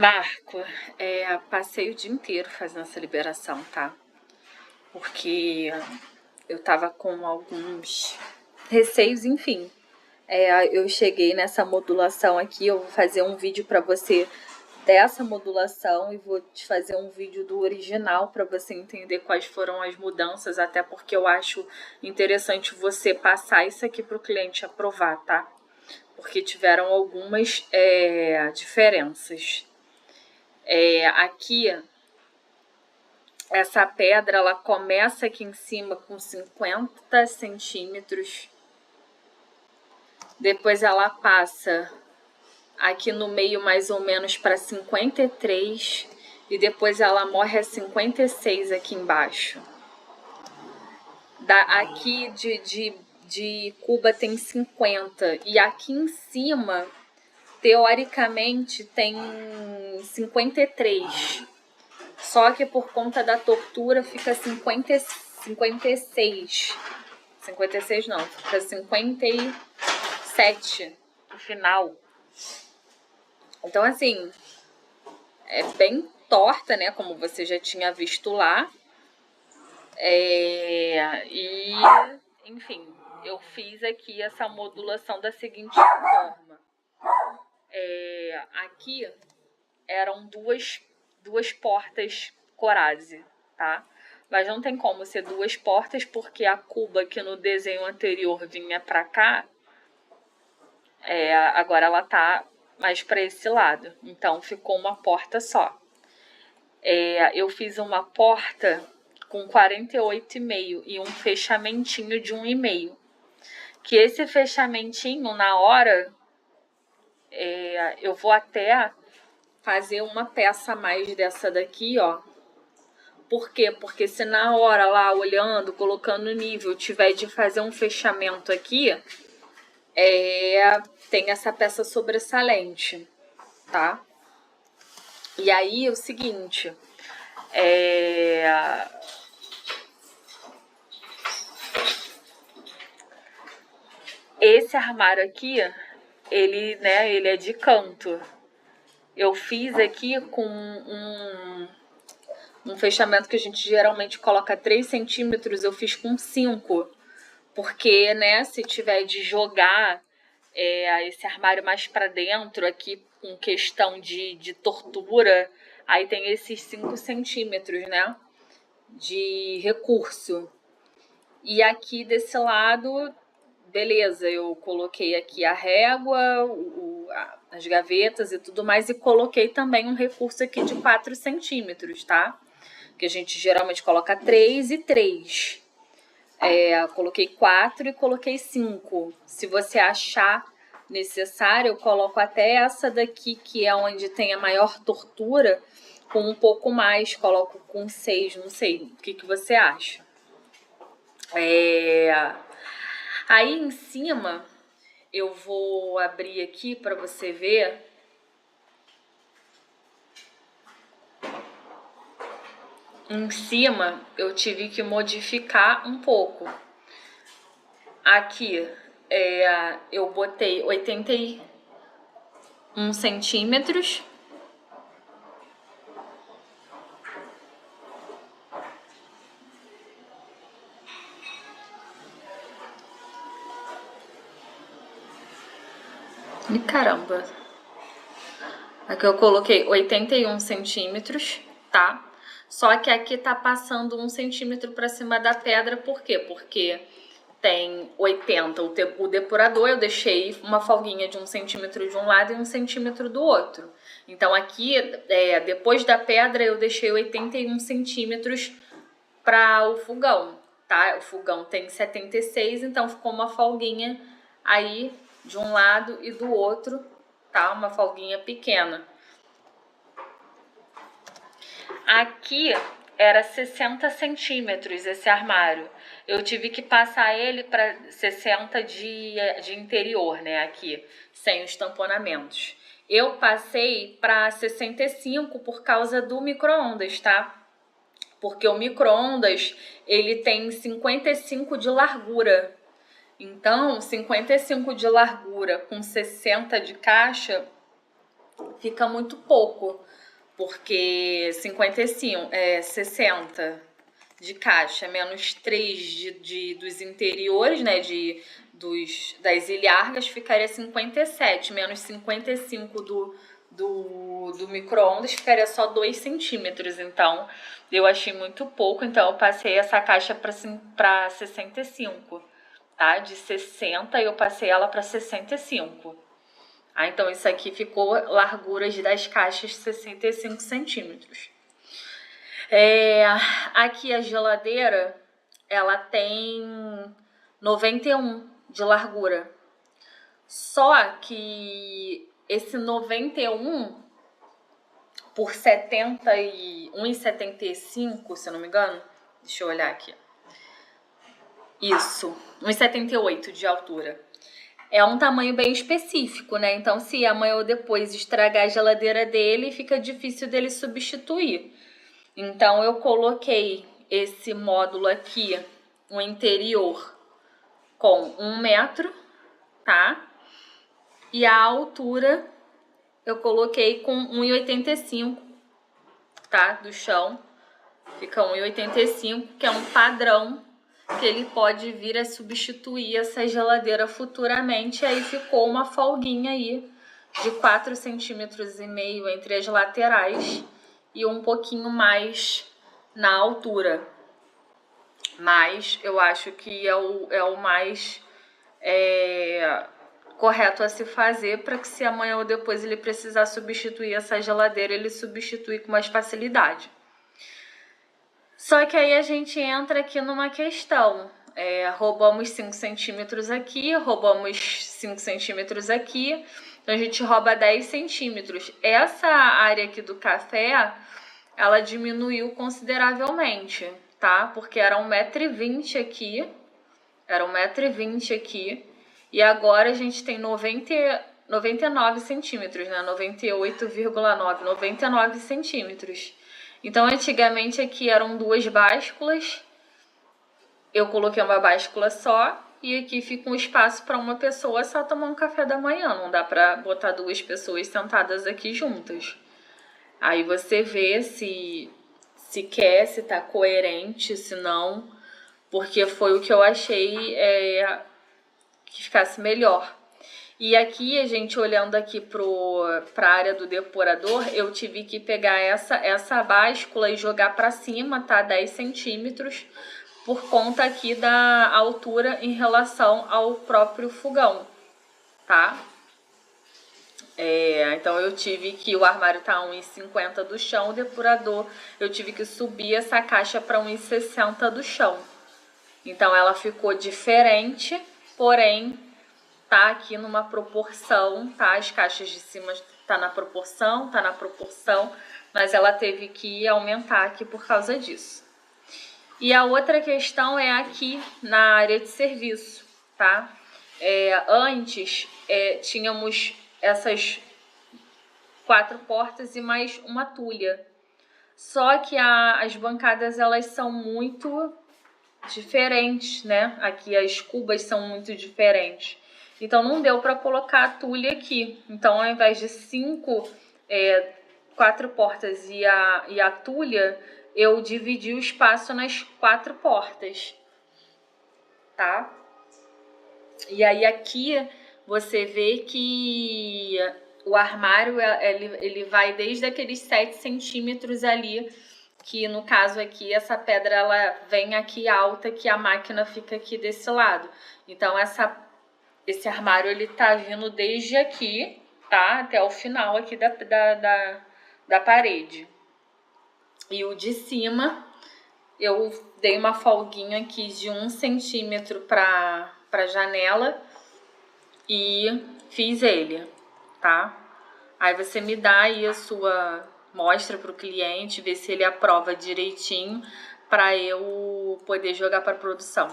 Marco, passei o dia inteiro fazendo essa liberação, tá? Porque eu tava com alguns receios, enfim. Eu cheguei nessa modulação aqui, eu vou fazer um vídeo para você dessa modulação e vou te fazer um vídeo do original para você entender quais foram as mudanças, até porque eu acho interessante você passar isso aqui para o cliente aprovar, tá? Porque tiveram algumas diferenças. Aqui, essa pedra, ela começa aqui em cima com 50 centímetros. Depois ela passa aqui no meio mais ou menos para 53. E depois ela morre a 56 aqui embaixo. Aqui de Cuba tem 50. E aqui em cima, teoricamente, tem 53. Só que por conta da tortura fica 56. 56 não, fica 57 no final. Então, assim, é bem torta, né? Como você já tinha visto lá. Enfim, eu fiz aqui essa modulação da seguinte forma. Aqui eram duas portas Corazzi, tá? Mas não tem como ser duas portas, porque a Cuba que no desenho anterior vinha pra cá, agora ela tá mais para esse lado. Então ficou uma porta só. Eu fiz uma porta com 48,5 e um fechamentinho de 1,5. Que esse fechamentinho, na hora, eu vou até fazer uma peça a mais dessa daqui, ó. Por quê? Porque se na hora lá, olhando, colocando o nível, tiver de fazer um fechamento aqui, tem essa peça sobressalente, tá? E aí, o seguinte, esse armário aqui, ele é de canto. Eu fiz aqui com um fechamento que a gente geralmente coloca 3 centímetros, eu fiz com 5. Porque, né, se tiver de jogar esse armário mais para dentro, aqui com questão de tortura, aí tem esses 5 centímetros, né, de recurso. E aqui desse lado, beleza, eu coloquei aqui a régua, as gavetas e tudo mais, e coloquei também um recurso aqui de 4 centímetros, tá? Que a gente geralmente coloca 3 e 3. Coloquei 4 e coloquei 5. Se você achar necessário, eu coloco até essa daqui, que é onde tem a maior tortura, com um pouco mais, coloco com 6, não sei, o que você acha? Aí em cima, eu vou abrir aqui para você ver. Em cima, eu tive que modificar um pouco. Aqui, eu botei 81 centímetros. E caramba! Aqui eu coloquei 81 centímetros, tá? Só que aqui tá passando 1 centímetro para cima da pedra, por quê? Porque tem 80 o depurador, eu deixei uma folguinha de 1 centímetro de um lado e 1 centímetro do outro. Então aqui, depois da pedra, eu deixei 81 centímetros para o fogão, tá? O fogão tem 76, então ficou uma folguinha aí de um lado e do outro, tá? Uma folguinha pequena. Aqui era 60 centímetros esse armário. Eu tive que passar ele para 60 de interior, né? Aqui, sem os tamponamentos. Eu passei para 65 por causa do micro-ondas, tá? Porque o micro-ondas, ele tem 55 de largura. Então, 55 de largura com 60 de caixa fica muito pouco, porque 60 de caixa, menos 3 dos interiores, né, das ilhargas, ficaria 57, menos 55 do micro-ondas, ficaria só 2 centímetros. Então, eu achei muito pouco, então eu passei essa caixa para 65, tá? De 60 eu passei ela para 65. Então isso aqui ficou larguras das caixas 65 centímetros. Aqui a geladeira, ela tem 91 de largura. Só que esse 91 por 1,75, se eu não me engano, deixa eu olhar aqui. Isso, 1,78 de altura. É um tamanho bem específico, né? Então, se amanhã ou depois estragar a geladeira dele, fica difícil dele substituir. Então, eu coloquei esse módulo aqui, o interior, com 1 metro, tá? E a altura eu coloquei com 1,85, tá? Do chão. Fica 1,85, que é um padrão que ele pode vir a substituir essa geladeira futuramente. Aí ficou uma folguinha aí de 4,5 centímetros entre as laterais e um pouquinho mais na altura. Mas eu acho que é o mais correto a se fazer, para que se amanhã ou depois ele precisar substituir essa geladeira, ele substitui com mais facilidade. Só que aí a gente entra aqui numa questão. Roubamos 5 centímetros aqui, roubamos 5 centímetros aqui, então a gente rouba 10 centímetros. Essa área aqui do café, ela diminuiu consideravelmente, tá? Porque era 1,20 m aqui, era 1,20 m aqui, e agora a gente tem 99 centímetros, né? 98,9, 99 centímetros. Então, antigamente aqui eram 2 básculas, eu coloquei uma báscula só, e aqui fica um espaço para uma pessoa só tomar um café da manhã, não dá para botar 2 pessoas sentadas aqui juntas. Aí você vê se quer, se tá coerente, se não, porque foi o que eu achei que ficasse melhor. E aqui, a gente olhando aqui para a área do depurador, eu tive que pegar essa báscula e jogar para cima, tá? 10 centímetros, por conta aqui da altura em relação ao próprio fogão, tá? Então eu tive que, o armário tá 1,50 do chão, o depurador, eu tive que subir essa caixa para 1,60 do chão. Então ela ficou diferente, porém tá aqui numa proporção, tá? As caixas de cima tá na proporção, mas ela teve que aumentar aqui por causa disso. E a outra questão é aqui na área de serviço, tá? Antes tínhamos essas 4 portas e mais uma tulha. Só que as bancadas, elas são muito diferentes, né? Aqui as cubas são muito diferentes. Então, não deu para colocar a tulha aqui. Então, ao invés de 4 portas e a tulha, eu dividi o espaço nas 4 portas, tá? E aí, aqui, você vê que o armário, ele vai desde aqueles 7 centímetros ali, que no caso aqui, essa pedra, ela vem aqui alta, que a máquina fica aqui desse lado. Então, esse armário, ele tá vindo desde aqui, tá? Até o final aqui da parede. E o de cima, eu dei uma folguinha aqui de 1 centímetro pra janela e fiz ele, tá? Aí você me dá aí mostra pro cliente, ver se ele aprova direitinho, para eu poder jogar para produção.